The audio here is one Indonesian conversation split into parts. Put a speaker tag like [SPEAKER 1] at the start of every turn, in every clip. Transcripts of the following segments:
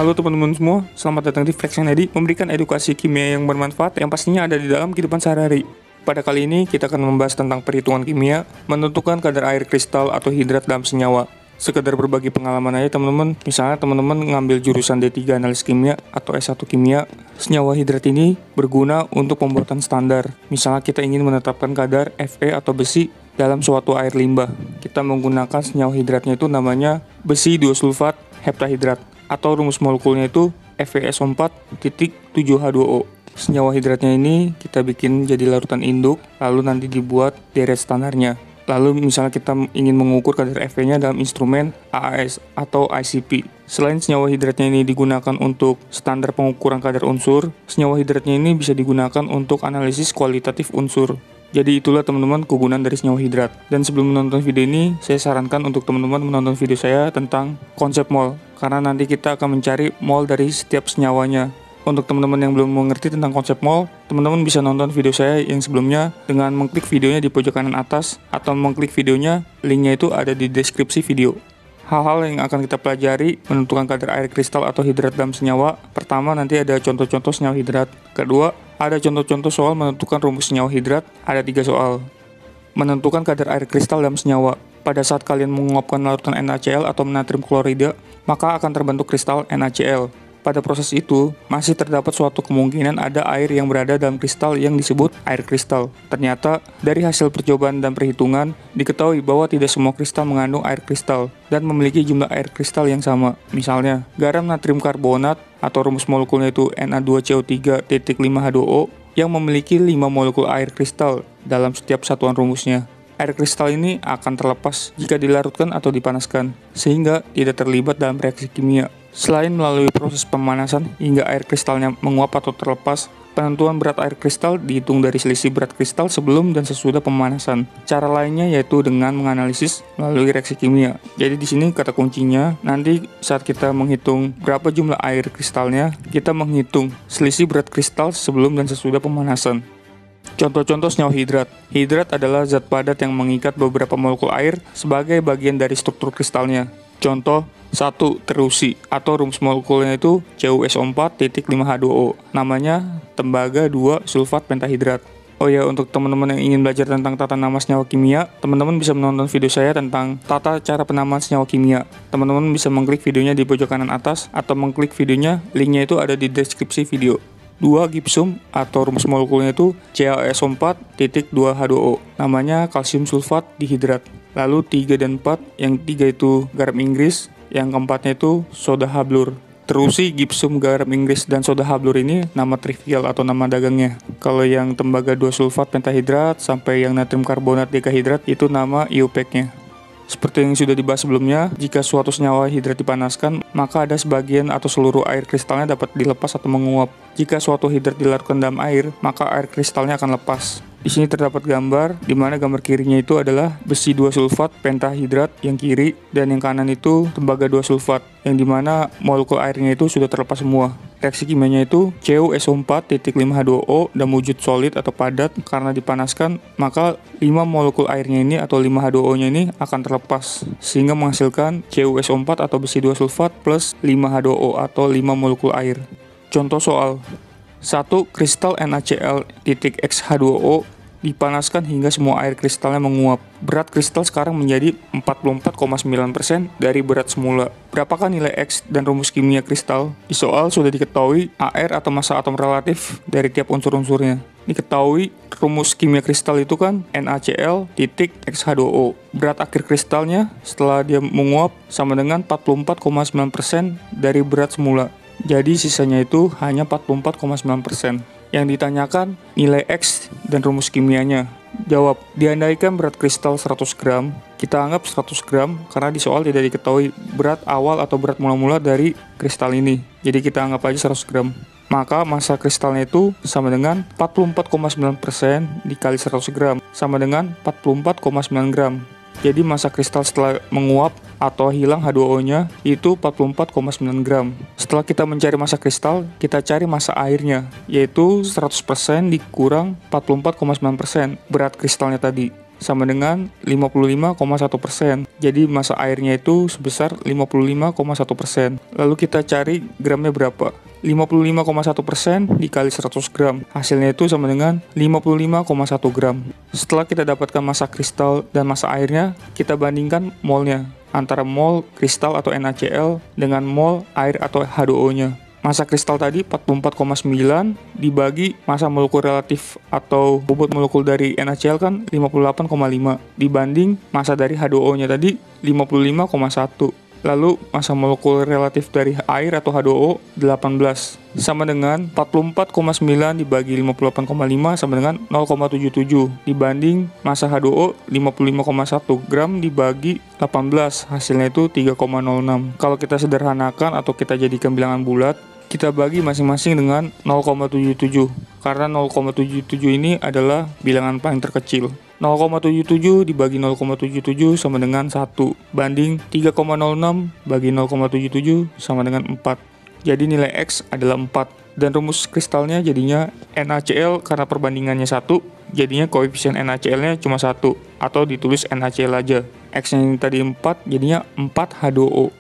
[SPEAKER 1] Halo teman-teman semua, selamat datang di Fraction Edi, memberikan edukasi kimia yang bermanfaat yang pastinya ada di dalam kehidupan sehari-hari. Pada kali ini kita akan membahas tentang perhitungan kimia, menentukan kadar air kristal atau hidrat dalam senyawa. Sekedar berbagi pengalaman aja teman-teman, misalnya teman-teman ngambil jurusan D3 Analis Kimia atau S1 Kimia, senyawa hidrat ini berguna untuk pembuatan standar. Misalnya kita ingin menetapkan kadar Fe atau besi dalam suatu air limbah. Kita menggunakan senyawa hidratnya itu namanya besi 2-sulfat heptahidrat, atau rumus molekulnya itu FeSO4.7H2O. Senyawa hidratnya ini kita bikin jadi larutan induk, lalu nanti dibuat deret standarnya. Lalu misalnya kita ingin mengukur kadar Fe-nya dalam instrumen AAS atau ICP. Selain senyawa hidratnya ini digunakan untuk standar pengukuran kadar unsur, senyawa hidratnya ini bisa digunakan untuk analisis kualitatif unsur. Jadi itulah teman-teman kegunaan dari senyawa hidrat. Dan sebelum menonton video ini, saya sarankan untuk teman-teman menonton video saya tentang konsep mol, karena nanti kita akan mencari mol dari setiap senyawanya. Untuk teman-teman yang belum mengerti tentang konsep mol, teman-teman bisa nonton video saya yang sebelumnya dengan mengklik videonya di pojok kanan atas, atau mengklik videonya, linknya itu ada di deskripsi video. Hal-hal yang akan kita pelajari menentukan kadar air kristal atau hidrat dalam senyawa. Pertama, nanti ada contoh-contoh senyawa hidrat. Kedua, ada contoh-contoh soal menentukan rumus senyawa hidrat. Ada 3 soal. Menentukan kadar air kristal dalam senyawa. Pada saat kalian menguapkan larutan NaCl atau natrium klorida, maka akan terbentuk kristal NaCl. Pada proses itu, masih terdapat suatu kemungkinan ada air yang berada dalam kristal yang disebut air kristal. Ternyata, dari hasil percobaan dan perhitungan, diketahui bahwa tidak semua kristal mengandung air kristal dan memiliki jumlah air kristal yang sama. Misalnya, garam natrium karbonat atau rumus molekulnya itu Na2CO3.5H2O yang memiliki 5 molekul air kristal dalam setiap satuan rumusnya. Air kristal ini akan terlepas jika dilarutkan atau dipanaskan, sehingga tidak terlibat dalam reaksi kimia. Selain melalui proses pemanasan hingga air kristalnya menguap atau terlepas, penentuan berat air kristal dihitung dari selisih berat kristal sebelum dan sesudah pemanasan. Cara lainnya yaitu dengan menganalisis melalui reaksi kimia. Jadi di sini kata kuncinya, nanti saat kita menghitung berapa jumlah air kristalnya, kita menghitung selisih berat kristal sebelum dan sesudah pemanasan. Contoh-contoh senyawa hidrat. Hidrat adalah zat padat yang mengikat beberapa molekul air sebagai bagian dari struktur kristalnya. Contoh 1. Terusi atau rumus molekulnya itu CuSO4.5H2O. Namanya tembaga 2-sulfat pentahidrat. Oh ya, untuk teman-teman yang ingin belajar tentang tata nama senyawa kimia, teman-teman bisa menonton video saya tentang tata cara penamaan senyawa kimia. Teman-teman bisa mengklik videonya di pojok kanan atas, atau mengklik videonya, linknya itu ada di deskripsi video. 2. Gipsum atau rumus molekulnya itu CaSO4.2H2O. Namanya kalsium sulfat dihidrat. Lalu 3 dan 4, yang 3 itu garam Inggris, yang keempatnya itu soda hablur. Terusi, gipsum, garam Inggris, dan soda hablur ini nama trivial atau nama dagangnya. Kalau yang tembaga 2-sulfat pentahidrat sampai yang natrium karbonat dekahidrat itu nama IUPAC-nya. Seperti yang sudah dibahas sebelumnya, jika suatu senyawa hidrat dipanaskan, maka ada sebagian atau seluruh air kristalnya dapat dilepas atau menguap. Jika suatu hidrat dilarutkan dalam air, maka air kristalnya akan lepas. Di sini terdapat gambar, di mana gambar kirinya itu adalah besi 2-sulfat pentahidrat yang kiri, dan yang kanan itu tembaga 2-sulfat, yang dimana molekul airnya itu sudah terlepas semua. Reaksi kimianya itu CuSO4.5H2O dan wujud solid atau padat karena dipanaskan, maka 5 molekul airnya ini atau 5H2O-nya ini akan terlepas, sehingga menghasilkan CuSO4 atau besi 2-sulfat plus 5H2O atau 5 molekul air. Contoh soal 1. Kristal NaCl.X-H2O dipanaskan hingga semua air kristalnya menguap. Berat kristal sekarang menjadi 44,9% dari berat semula. Berapakah nilai X dan rumus kimia kristal? Di soal sudah diketahui AR atau massa atom relatif dari tiap unsur-unsurnya. Diketahui rumus kimia kristal itu kan NaCl.X-H2O. Berat akhir kristalnya setelah dia menguap sama dengan 44,9% dari berat semula. Jadi sisanya itu hanya 44,9%. Yang ditanyakan nilai X dan rumus kimianya. Jawab, diandaikan berat kristal 100 gram, kita anggap 100 gram karena di soal tidak diketahui berat awal atau berat mula-mula dari kristal ini. Jadi kita anggap aja 100 gram. Maka massa kristalnya itu sama dengan 44,9% dikali 100 gram, sama dengan 44,9 gram. Jadi massa kristal setelah menguap atau hilang H2O-nya itu 44,9 gram. Setelah kita mencari massa kristal, kita cari massa airnya, yaitu 100% dikurang 44,9% berat kristalnya tadi. sama dengan 55,1%. Jadi massa airnya itu sebesar 55,1%. Lalu kita cari gramnya berapa? 55,1% dikali 100 gram. Hasilnya itu sama dengan 55,1 gram. Setelah kita dapatkan massa kristal dan massa airnya, kita bandingkan molnya antara mol kristal atau NaCl dengan mol air atau H2O-nya. Massa kristal tadi 44,9 dibagi massa molekul relatif atau bobot molekul dari NaCl kan 58,5 dibanding massa dari H2O-nya tadi 55,1. Lalu massa molekul relatif dari air atau H2O 18 sama dengan 44,9 dibagi 58,5 sama dengan 0,77 dibanding massa H2O 55,1 gram dibagi 18, hasilnya itu 3,06. Kalau kita sederhanakan atau kita jadikan bilangan bulat, kita bagi masing-masing dengan 0,77 karena 0,77 ini adalah bilangan paling terkecil. 0,77 dibagi 0,77 sama dengan 1 banding 3,06 bagi 0,77 sama dengan 4. Jadi nilai X adalah 4 dan rumus kristalnya jadinya NaCl karena perbandingannya 1, jadinya koefisien NaCl-nya cuma 1 atau ditulis NaCl aja. X-nya yang tadi 4 jadinya 4H2O.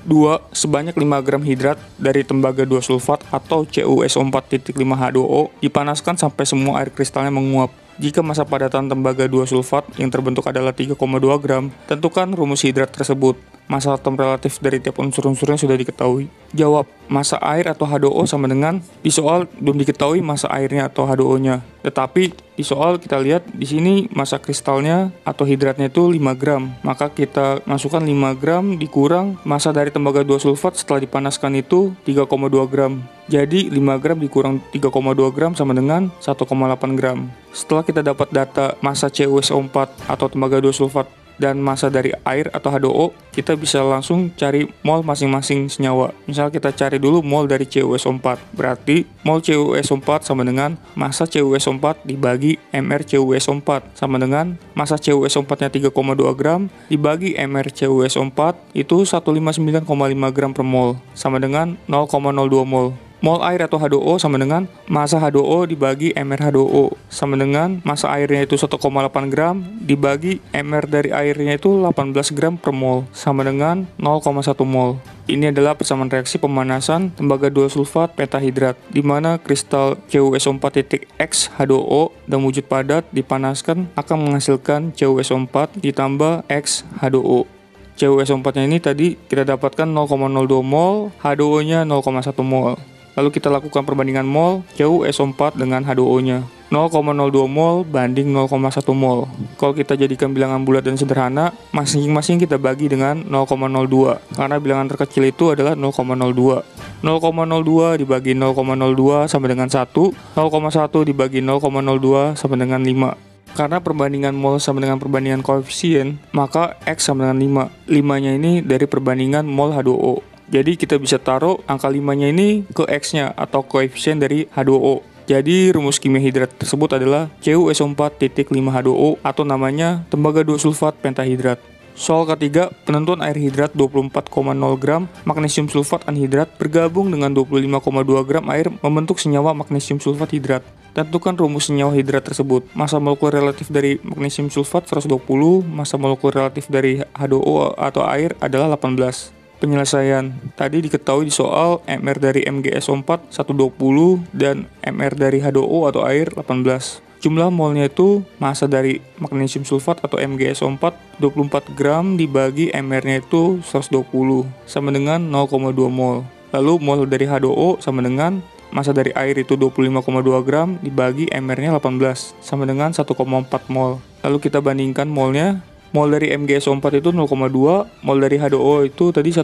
[SPEAKER 1] 2. Sebanyak 5 gram hidrat dari tembaga 2 sulfat atau CuSO4.5H2O dipanaskan sampai semua air kristalnya menguap. Jika massa padatan tembaga 2 sulfat yang terbentuk adalah 3,2 gram, tentukan rumus hidrat tersebut. Massa atom relatif dari tiap unsur-unsurnya sudah diketahui. Jawab, massa air atau H2O sama dengan, di soal belum diketahui massa airnya atau H2O-nya. Tetapi di soal kita lihat di sini massa kristalnya atau hidratnya itu 5 gram. Maka kita masukkan 5 gram dikurang massa dari tembaga 2 sulfat setelah dipanaskan itu 3,2 gram. Jadi 5 gram dikurang 3,2 gram sama dengan 1,8 gram. Setelah kita dapat data massa CuSO4 atau tembaga 2 sulfat dan massa dari air atau H2O, kita bisa langsung cari mol masing-masing senyawa. Misal kita cari dulu mol dari CuSO4. Berarti mol CuSO4 sama dengan massa CuSO4 dibagi mR CuSO4 sama dengan massa CuSO4-nya 3,2 gram dibagi mR CuSO4 itu 159,5 gram per mol sama dengan 0,02 mol. Mol air atau H2O sama dengan massa H2O dibagi mR H2O sama dengan massa airnya itu 1,8 gram dibagi mR dari airnya itu 18 gram per mol sama dengan 0,1 mol. Ini adalah persamaan reaksi pemanasan tembaga 2 sulfat pentahidrat di mana kristal CuSO4.X H2O dan wujud padat dipanaskan akan menghasilkan CuSO4 ditambah X H2O. CuSO4-nya ini tadi kita dapatkan 0,02 mol, H2O-nya 0,1 mol. Lalu kita lakukan perbandingan mol CuSO4 dengan H2O-nya. 0,02 mol banding 0,1 mol. Kalau kita jadikan bilangan bulat dan sederhana, masing-masing kita bagi dengan 0,02. Karena bilangan terkecil itu adalah 0,02. 0,02 dibagi 0,02 sama dengan 1. 0,1 dibagi 0,02 sama dengan 5. Karena perbandingan mol sama dengan perbandingan koefisien, maka X sama dengan 5. 5-nya ini dari perbandingan mol H2O. Jadi kita bisa taruh angka 5-nya ini ke X-nya atau koefisien dari H2O. Jadi rumus kimia hidrat tersebut adalah CuSO4.5H2O atau namanya tembaga 2 sulfat pentahidrat. Soal ketiga, penentuan air hidrat 24,0 gram magnesium sulfat anhidrat bergabung dengan 25,2 gram air membentuk senyawa magnesium sulfat hidrat. Tentukan rumus senyawa hidrat tersebut. Massa molekul relatif dari magnesium sulfat 120, massa molekul relatif dari H2O atau air adalah 18. Penyelesaian. Tadi diketahui di soal mR dari MgSO4 120 dan mR dari H2O atau air 18. Jumlah molnya itu massa dari magnesium sulfat atau MgSO4 24 gram dibagi mR-nya itu 120 sama dengan 0,2 mol. Lalu mol dari H2O sama dengan massa dari air itu 25,2 gram dibagi mR-nya 18 sama dengan 1,4 mol. Lalu kita bandingkan molnya. Mol dari MgSO4 itu 0,2, mol dari H2O itu tadi 1,4.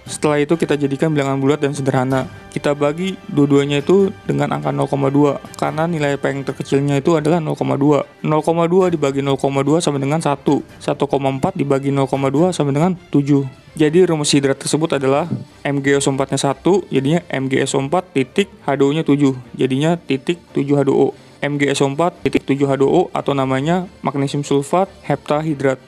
[SPEAKER 1] Setelah itu kita jadikan bilangan bulat dan sederhana. Kita bagi dua-duanya itu dengan angka 0,2 karena nilai paling terkecilnya itu adalah 0,2. 0,2 dibagi 0,2 sama dengan 1. 1,4 dibagi 0,2 sama dengan 7. Jadi rumus hidrat tersebut adalah MgSO4-nya 1, jadinya MgSO4 titik H2O-nya 7, jadinya titik 7H2O. MgSO4.7H2O atau namanya magnesium sulfat heptahidrat.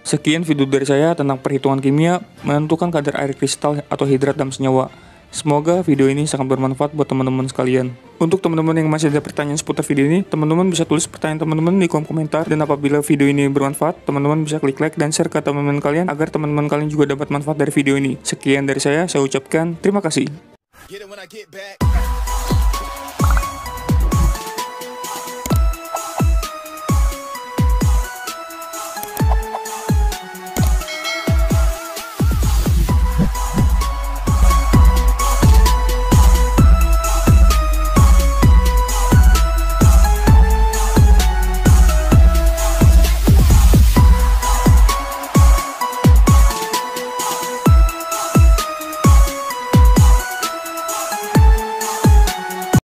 [SPEAKER 1] Sekian video dari saya tentang perhitungan kimia menentukan kadar air kristal atau hidrat dalam senyawa. Semoga video ini sangat bermanfaat buat teman-teman sekalian. Untuk teman-teman yang masih ada pertanyaan seputar video ini, teman-teman bisa tulis pertanyaan teman-teman di kolom komentar. Dan apabila video ini bermanfaat, teman-teman bisa klik like dan share ke teman-teman kalian agar teman-teman kalian juga dapat manfaat dari video ini. Sekian dari saya ucapkan terima kasih.